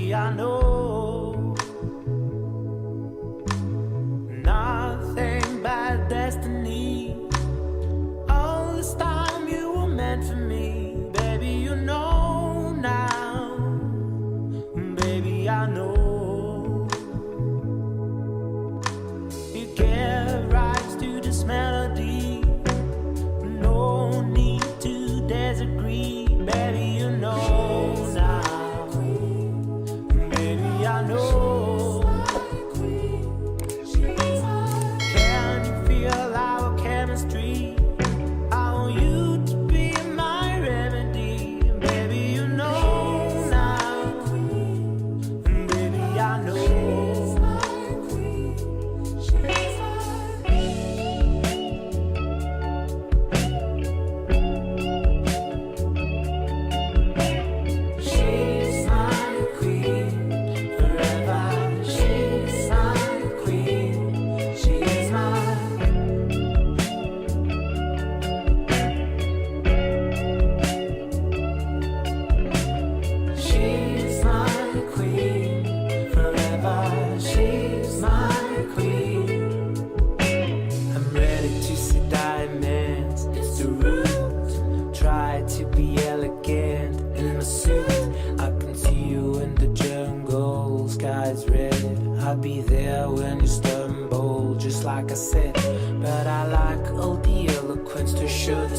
baby, I know nothing but destiny. All this time you were meant for me, baby, you know now. Baby, I know you give rights to this melody. No need to disagree, baby, you know now. Baby, I know. Can you feel our chemistry? I want you to be my remedy, baby, you know now. Baby, I know. She's my queen forever. She's my queen. She's my. She's my queen forever. She's my queen. I'm ready to see diamonds. It's the root. Try to be elegant in my suit. I can see you in the jungle. Sky's red. I'll be there when you stumble, just like I said. But I like all the eloquence to show the